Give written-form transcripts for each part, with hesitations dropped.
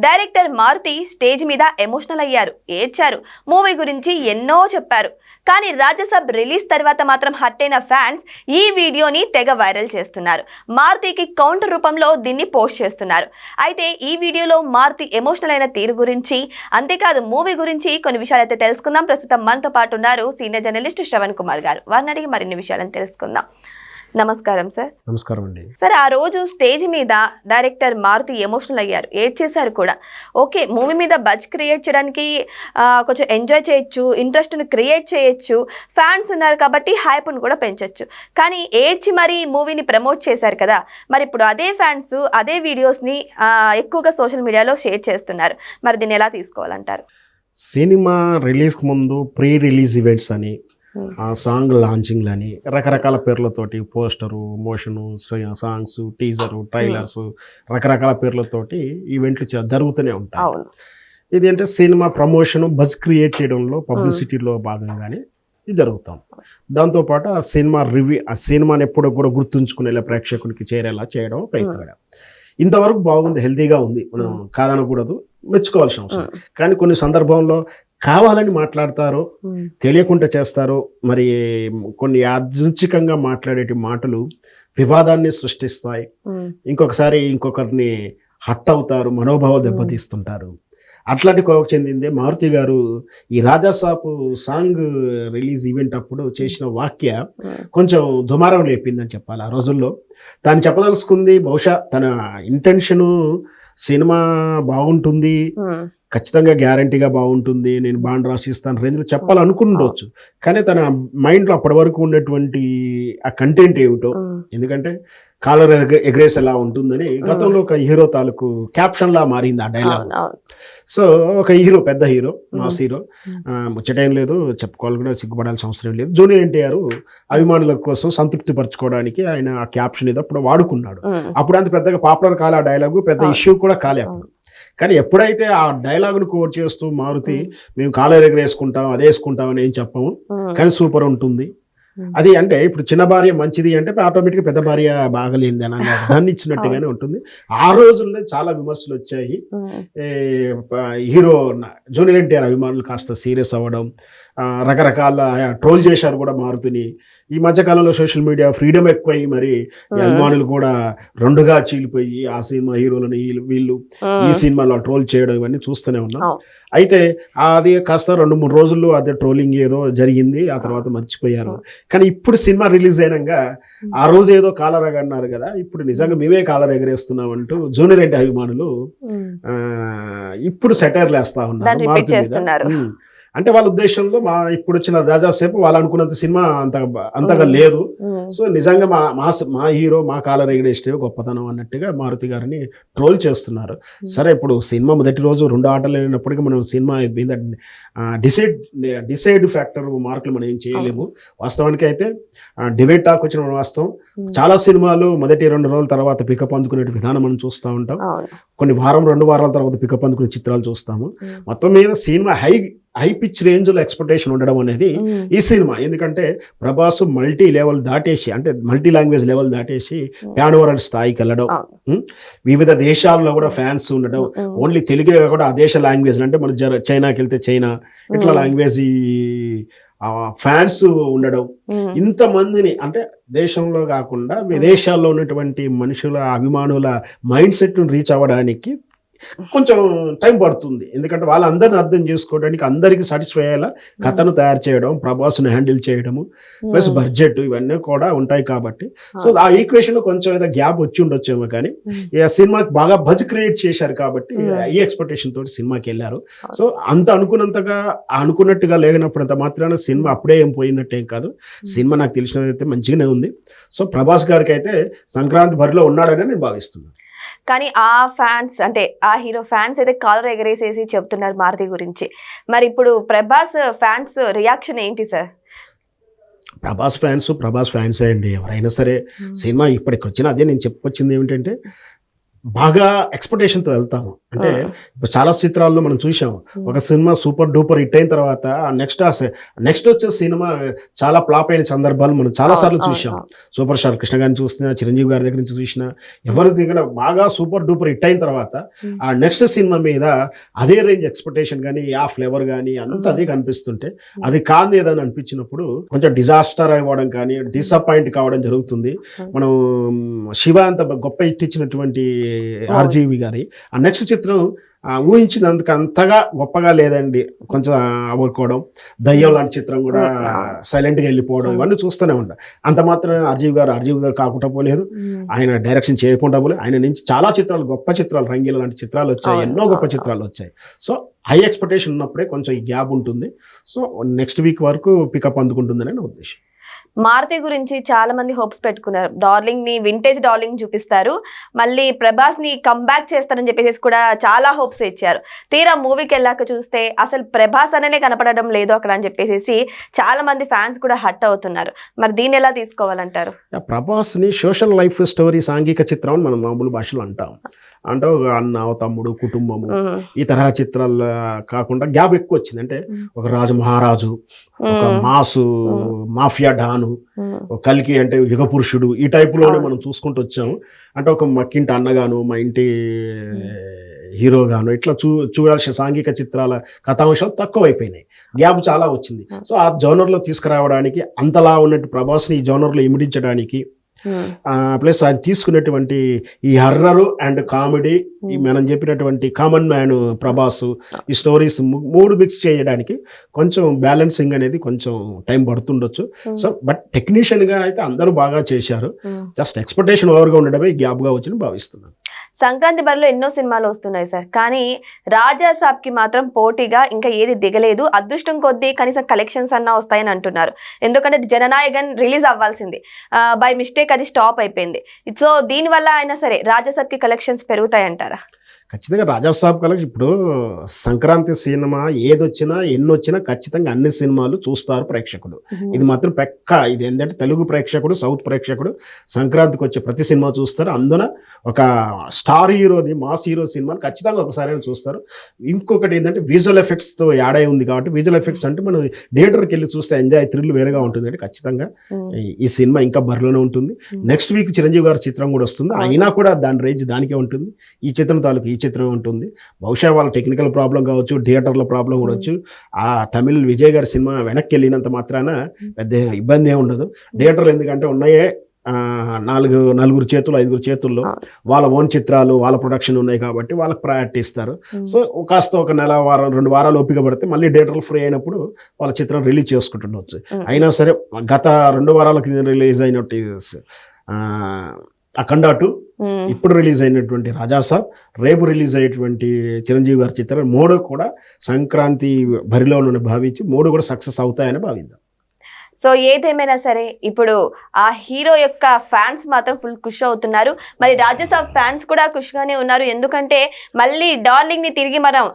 Director Maruti stage మీద emotional అయ్యారు, ఏడ్చారు, మూవీ గురించి ఎన్నో చెప్పారు. కానీ రాజసాబ్ రిలీజ్ తర్వాత మాత్రం హట్ అయిన ఫ్యాన్స్ ఈ వీడియోని తెగ వైరల్ చేస్తున్నారు. మారుతికి కౌంటర్ రూపంలో దీన్ని పోస్ట్ చేస్తున్నారు. అయితే ఈ వీడియోలో మారుతి ఎమోషనల్ అయిన తీరు గురించి, అంతేకాదు మూవీ గురించి కొన్ని విషయాలు అయితే తెలుసుకుందాం. ప్రస్తుతం మనతో పాటు ఉన్నారు సీనియర్ జర్నలిస్ట్ శ్రవణ్ కుమార్ గారు. వారిని అడిగి మరిన్ని విషయాలను తెలుసుకుందాం. నమస్కారం సార్. నమస్కారం అండి. సార్, ఆ రోజు స్టేజ్ మీద డైరెక్టర్ మారుతి ఎమోషనల్ అయ్యారు, ఏడ్చేశారు కూడా. ఓకే, మూవీ మీద బజ్ క్రియేట్ చేయడానికి కొంచెం ఎంజాయ్ చేయొచ్చు, ఇంట్రెస్ట్ని క్రియేట్ చేయొచ్చు, ఫ్యాన్స్ ఉన్నారు కాబట్టి హైప్ను కూడా పెంచొచ్చు. కానీ ఏడ్చి మరీ మూవీని ప్రమోట్ చేశారు కదా, మరి ఇప్పుడు అదే ఫ్యాన్స్ అదే వీడియోస్ని ఎక్కువగా సోషల్ మీడియాలో షేర్ చేస్తున్నారు. మరి దీన్ని ఎలా తీసుకోవాలంటారు? సినిమా రిలీజ్కి ముందు ప్రీ రిలీజ్ ఈవెంట్స్ అని, సాంగ్ లాంచింగ్లు అని రకరకాల పేర్లతోటి పోస్టరు, మోషను, సాంగ్స్, టీజరు, ట్రైలర్స్, రకరకాల పేర్లతోటి ఈవెంట్లు జరుగుతూనే ఉంటాయి. ఇది అంటే సినిమా ప్రమోషన్, బజ్ క్రియేట్ చేయడంలో, పబ్లిసిటీలో భాగంగానే ఇది జరుగుతాం. దాంతోపాటు ఆ సినిమా రివ్యూ, ఆ సినిమాని ఎప్పుడో కూడా గుర్తుంచుకునేలా ప్రేక్షకునికి చేరేలా చేయడం ప్రయత్నం. ఇంతవరకు బాగుంది, హెల్తీగా ఉంది, మనం కాదనకూడదు, మెచ్చుకోవాల్సిన అవసరం. కానీ కొన్ని సందర్భంలో కావాలని మాట్లాడతారో, తెలియకుండా చేస్తారో, మరి కొన్ని యాదృచ్ఛికంగా మాట్లాడేటి మాటలు వివాదాన్ని సృష్టిస్తాయి. ఇంకొకసారి ఇంకొకరిని హట్ అవుతారు, మనోభావం దెబ్బతీస్తుంటారు. అట్లాంటి కోవకు చెందిందే మారుతి గారు ఈ రాజాసాబ్ సాంగ్ రిలీజ్ ఈవెంట్ అప్పుడు చేసిన వాక్య కొంచెం దుమారం లేపిందని చెప్పాలి. ఆ రోజుల్లో తాను చెప్పదలుచుకుంది, బహుశా తన ఇంటెన్షను సినిమా బాగుంటుంది, ఖచ్చితంగా గ్యారంటీగా బాగుంటుంది, నేను బాండ్ రాసిస్తాను రేంజ్లో చెప్పాలనుకుండవచ్చు. కానీ తన మైండ్లో అప్పటి వరకు ఉన్నటువంటి ఆ కంటెంట్ ఏమిటో, ఎందుకంటే కాలర్ ఎగ్రేస్ ఎలా ఉంటుందని గతంలో ఒక హీరో తాలూకు క్యాప్షన్లా మారింది ఆ డైలాగ్. సో ఒక హీరో, పెద్ద హీరో, మాస్ హీరో, ముచ్చటేం లేదు, చెప్పుకోవాలి కూడా సిగ్గుపడాల్సిన అవసరం లేదు, జూనియర్ ఎన్టీఆర్ అభిమానుల కోసం సంతృప్తి పరచుకోవడానికి ఆయన ఆ క్యాప్షన్ ఏదో అప్పుడు వాడుకున్నాడు. అప్పుడు అంత పెద్దగా పాపులర్ కాలే ఆ డైలాగు, పెద్ద ఇష్యూ కూడా కాలే అప్పుడు. కానీ ఎప్పుడైతే ఆ డైలాగును కోట్ చేస్తూ మారుతి మేము కాలర్ ఎగరేసుకుంటాం, అదే వేసుకుంటాం అని ఏం చెప్పము, కానీ సూపర్ ఉంటుంది అది. అంటే ఇప్పుడు చిన్న భార్య మంచిది అంటే ఆటోమేటిక్గా పెద్ద భార్య బాగలేంది అని దాన్ని ఇచ్చినట్టుగానే ఉంటుంది. ఆ రోజుల్లో చాలా విమర్శలు వచ్చాయి. హీరో జూనియర్ ఎన్టీఆర్ అభిమానులు కాస్త సీరియస్ అవ్వడం, రకరకాల ట్రోల్ చేశారు కూడా మారుతిని. ఈ మధ్యకాలంలో సోషల్ మీడియా ఫ్రీడమ్ ఎక్కువై మరి అభిమానులు కూడా రెండుగా చీలిపోయి ఆ సినిమా హీరోలని వీళ్ళు ఈ సినిమాలో ట్రోల్ చేయడం ఇవన్నీ చూస్తూనే ఉన్నాం. అయితే అది కాస్త 2-3 రోజుల్లో అదే ట్రోలింగ్ ఏదో జరిగింది, ఆ తర్వాత మర్చిపోయారు. కానీ ఇప్పుడు సినిమా రిలీజ్ అయినాక ఆ రోజు ఏదో కాలర్ అన్నారు కదా, ఇప్పుడు నిజంగా మేమే కాలర్ ఎగరేస్తున్నాం అంటూ జూనియర్ ఎన్టీ అభిమానులు ఇప్పుడు సెటైర్లు వేస్తా ఉన్నారు. అంటే వాళ్ళ ఉద్దేశంలో ఇప్పుడు వచ్చిన రాజాసేపు వాళ్ళు అనుకున్నంత సినిమా అంతగా లేదు. సో నిజంగా మా హీరో మా కాలర్ ఎగరేస్తే గొప్పతనం అన్నట్టుగా మారుతి గారిని ట్రోల్ చేస్తున్నారు. సరే, ఇప్పుడు సినిమా మొదటి రోజు 2 ఆటలు అయినప్పటికీ మనం సినిమా మీద డిసైడ్ ఫ్యాక్టర్ మార్కులు మనం ఏం చేయలేము. వాస్తవానికి అయితే డిబేట్ టాక్ వచ్చిన వాస్తవం. చాలా సినిమాలు మొదటి 2 రోజుల తర్వాత పికప్ అందుకునే విధానం మనం చూస్తూ ఉంటాం. కొన్ని 2 వారాల తర్వాత పికప్ అందుకునే చిత్రాలు చూస్తాము. మొత్తం మీద సినిమా హై పిచ్ రేంజ్లో ఎక్స్పెక్టేషన్ ఉండడం అనేది ఈ సినిమా. ఎందుకంటే ప్రభాస్ మల్టీ లెవెల్ దాటేసి, అంటే మల్టీ లాంగ్వేజ్ లెవెల్ దాటేసి ప్యాన్ వరల్డ్ స్థాయికి వెళ్ళడం, వివిధ దేశాల్లో కూడా ఫ్యాన్స్ ఉండడం, ఓన్లీ తెలుగే కూడా ఆ దేశ లాంగ్వేజ్, అంటే మన చైనాకి వెళ్తే చైనా ఇట్లా లాంగ్వేజ్ ఫ్యాన్స్ ఉండడం, ఇంతమందిని అంటే దేశంలో కాకుండా విదేశాల్లో ఉన్నటువంటి మనుషుల అభిమానుల మైండ్ సెట్ను రీచ్ అవ్వడానికి కొంచెం టైం పడుతుంది. ఎందుకంటే వాళ్ళందరిని అర్థం చేసుకోవడానికి, అందరికీ సాటిస్ఫై అయ్యేలా కథను తయారు చేయడం, ప్రభాస్ను హ్యాండిల్ చేయడము, ప్లస్ బడ్జెట్ ఇవన్నీ కూడా ఉంటాయి కాబట్టి. సో ఆ ఈక్వేషన్లో కొంచెం ఏదో గ్యాప్ వచ్చి ఉండొచ్చేమో. కానీ ఈ సినిమాకి బాగా బజ్ క్రియేట్ చేశారు కాబట్టి ఈ ఎక్స్పెక్టేషన్ తోటి సినిమాకి వెళ్ళారు. సో అంత అనుకున్నట్టుగా లేనప్పుడు అంత మాత్రాన సినిమా అప్పుడే ఏం పోయినట్టేం కాదు. సినిమా నాకు తెలిసినదైతే మంచిగానే ఉంది. సో ప్రభాస్ గారికి అయితే సంక్రాంతి బరిలో ఉన్నాడని నేను భావిస్తున్నాను. కానీ ఆ ఫ్యాన్స్, అంటే ఆ హీరో ఫ్యాన్స్ అయితే కాలర్ ఎగరేసేసి చెప్తున్నారు మారుతి గురించి. మరి ఇప్పుడు ప్రభాస్ ఫ్యాన్స్ రియాక్షన్ ఏంటి సార్? ప్రభాస్ ఫ్యాన్సే అండి, ఎవరైనా సరే. సినిమా ఇప్పటికి వచ్చిన అదే నేను చెప్పుకొచ్చింది ఏమిటంటే బాగా ఎక్స్పెక్టేషన్తో వెళ్తాము. అంటే ఇప్పుడు చాలా చిత్రాల్లో మనం చూసాం, ఒక సినిమా సూపర్ డూపర్ హిట్ అయిన తర్వాత నెక్స్ట్ వచ్చే సినిమా చాలా ఫ్లాప్ అయిన సందర్భాలు మనం చాలా సార్లు చూసాం. సూపర్ స్టార్ కృష్ణ గారిని చూసినా, చిరంజీవి గారి దగ్గర నుంచి చూసినా, ఎవరి దగ్గర బాగా సూపర్ డూపర్ హిట్ అయిన తర్వాత ఆ నెక్స్ట్ సినిమా మీద అదే రేంజ్ ఎక్స్పెక్టేషన్ కానీ ఆ ఫ్లేవర్ కానీ అంత అదే కనిపిస్తుంటే అది కాదు ఏదని అనిపించినప్పుడు కొంచెం డిజాస్టర్ అవ్వడం కానీ డిసప్పాయింట్ కావడం జరుగుతుంది. మనం శివ అంత గొప్ప హిట్ ఇచ్చినటువంటి ఆర్జీవి గారి ఆ నెక్స్ట్ చిత్రం ఊహించినందుకు అంతగా గొప్పగా లేదండి, కొంచెం అవ్వకపోవడం, దయ్యం లాంటి చిత్రం కూడా సైలెంట్గా వెళ్ళిపోవడం, ఇవన్నీ చూస్తూనే ఉంటాం. అంత మాత్రం ఆర్జీవి గారు కాకుండా పోలేదు, ఆయన డైరెక్షన్ చేయకుండా పోలేదు. ఆయన నుంచి చాలా చిత్రాలు, గొప్ప చిత్రాలు, రంగీల లాంటి చిత్రాలు వచ్చాయి, ఎన్నో గొప్ప చిత్రాలు వచ్చాయి. సో హై ఎక్స్పెక్టేషన్ ఉన్నప్పుడే కొంచెం ఈ గ్యాప్ ఉంటుంది. సో నెక్స్ట్ వీక్ వరకు పికప్ అందుకుంటుందని నా ఉద్దేశం. మారుతి గురించి చాలా మంది హోప్స్ పెట్టుకున్నారు. డార్లింగ్ ని వింటేజ్ డార్లింగ్ చూపిస్తారు, మళ్ళీ ప్రభాస్ ని కంబ్యాక్ చేస్తారని చెప్పేసి కూడా చాలా హోప్స్ ఇచ్చారు. తీరా మూవీకి వెళ్ళాక చూస్తే అసలు ప్రభాస్ అనేనే కనపడడం లేదు అక్కడ అని చెప్పేసి చాలా మంది ఫ్యాన్స్ కూడా హట్ అవుతున్నారు. మరి దీన్ని ఎలా తీసుకోవాలంటారు? ప్రభాస్ ని సోషల్ లైఫ్ స్టోరీ, సాంఘిక చిత్రం అని మనం మామూలు భాషలో అంటాం. అంటే ఒక అన్న, తమ్ముడు, కుటుంబము, ఈ తరహా చిత్రాలు కాకుండా గ్యాప్ ఎక్కువ వచ్చింది. అంటే ఒక రాజు మహారాజు, ఒక మాసు మాఫియా డాను, ఒక కల్కి అంటే యుగ పురుషుడు, ఈ టైపులోనే మనం చూసుకుంటూ వచ్చాము. అంటే ఒక మక్కింటి అన్నగాను, మా ఇంటి హీరోగాను, ఇట్లా చూడాల్సిన సాంఘిక చిత్రాల కథాంశాలు తక్కువైపోయినాయి, గ్యాప్ చాలా వచ్చింది. సో ఆ జోనర్లో తీసుకురావడానికి, అంతలా ఉన్నట్టు ప్రభాస్ని ఈ జోనర్లో ఇమిడించడానికి, ప్లస్ ఆయన తీసుకున్నటువంటి ఈ హర్రర్ అండ్ కామెడీ, మనం చెప్పినటువంటి కామన్ మ్యాన్ ప్రభాస్, ఈ స్టోరీస్ మూడు మిక్స్ చేయడానికి కొంచెం బ్యాలెన్సింగ్ అనేది కొంచెం టైం పడుతుండొచ్చు. సో బట్ టెక్నీషియన్గా అయితే అందరూ బాగా చేశారు. జస్ట్ ఎక్స్పెక్టేషన్ ఓవర్గా ఉండడమే గ్యాప్గా వచ్చింది భావిస్తున్నాను. సంక్రాంతి బరిలో ఎన్నో సినిమాలు వస్తున్నాయి సార్, కానీ రాజా సాబ్కి మాత్రం పోటీగా ఇంకా ఏది దిగలేదు. అదృష్టం కొద్దీ కనీసం కలెక్షన్స్ అన్నా వస్తాయని అంటున్నారు. ఎందుకంటే జననాయకన్ రిలీజ్ అవ్వాల్సింది, బై మిస్టేక్ అది స్టాప్ అయిపోయింది. సో దీనివల్ల అయినా సరే రాజా సాబ్కి కలెక్షన్స్ పెరుగుతాయంటారా? ఖచ్చితంగా రాజాసాబ్ కలెక్షన్. ఇప్పుడు సంక్రాంతి సినిమా ఏదొచ్చినా ఎన్నొచ్చినా ఖచ్చితంగా అన్ని సినిమాలు చూస్తారు ప్రేక్షకుడు. ఇది మాత్రం పక్కా. ఇది ఏంటంటే తెలుగు ప్రేక్షకుడు, సౌత్ ప్రేక్షకుడు సంక్రాంతికి వచ్చే ప్రతి సినిమా చూస్తారు. అందున ఒక స్టార్ హీరోది, మాస్ హీరో సినిమాలు ఖచ్చితంగా ఒకసారి చూస్తారు. ఇంకొకటి ఏంటంటే విజువల్ ఎఫెక్ట్స్తో యాడ్ అయి ఉంది కాబట్టి, విజువల్ ఎఫెక్ట్స్ అంటే మనం థియేటర్కి వెళ్ళి చూస్తే ఎంజాయ్, థ్రిల్ వేరేగా ఉంటుంది. అంటే ఖచ్చితంగా ఈ సినిమా ఇంకా బరిలోనే ఉంటుంది. నెక్స్ట్ వీక్ చిరంజీవి గారి చిత్రం కూడా వస్తుంది, అయినా కూడా దాని రేంజ్ దానికే ఉంటుంది. ఈ చిత్రం తాలూకు ఈ చిత్రం ఉంటుంది. బహుశా వాళ్ళ టెక్నికల్ ప్రాబ్లం కావచ్చు, థియేటర్ల ప్రాబ్లం కావచ్చు. ఆ తమిళ్ విజయ్ గారి సినిమా వెనక్కి వెళ్ళినంత మాత్రాన పెద్ద ఇబ్బంది ఏమి ఉండదు. థియేటర్లు ఎందుకంటే ఉన్నాయే నలుగురు చేతులు, 5 చేతుల్లో వాళ్ళ ఓన్ చిత్రాలు, వాళ్ళ ప్రొడక్షన్ ఉన్నాయి కాబట్టి వాళ్ళకి ప్రయారిటీ ఇస్తారు. సో కాస్త ఒక నెల, వారం, 2 వారాలు ఓపిక పడితే మళ్ళీ థియేటర్లు ఫ్రీ అయినప్పుడు వాళ్ళ చిత్రం రిలీజ్ చేసుకుంటుండవచ్చు. అయినా సరే గత 2 వారాలకి రిలీజ్ అయినట్టు అఖండ 2, ఇప్పుడు రిలీజ్ అయినటువంటి రాజాసాబ్, రేపు రిలీజ్ అయ్యేటువంటి చిరంజీవి గారి చిత్రం 3 కూడా సంక్రాంతి బరిలో భావించి 3 కూడా సక్సెస్ అవుతాయని భావిద్దాం. సో ఏదేమైనా సరే ఇప్పుడు ఆ హీరో యొక్క ఫ్యాన్స్ మాత్రం ఫుల్ ఖుషి అవుతున్నారు. మరి రాజాసాబ్ ఫ్యాన్స్ కూడా ఖుషిగానే ఉన్నారు. ఎందుకంటే మళ్ళీ డార్లింగ్ని తిరిగి మనం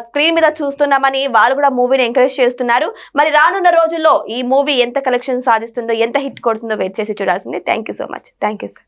స్క్రీన్ మీద చూస్తున్నామని వాళ్ళు కూడా మూవీని ఎంకరేజ్ చేస్తున్నారు. మరి రానున్న రోజుల్లో ఈ మూవీ ఎంత కలెక్షన్ సాధిస్తుందో, ఎంత హిట్ కొడుతుందో వెయిట్ చేసి చూడాల్సిందే. Thank you so much. Thank you sir.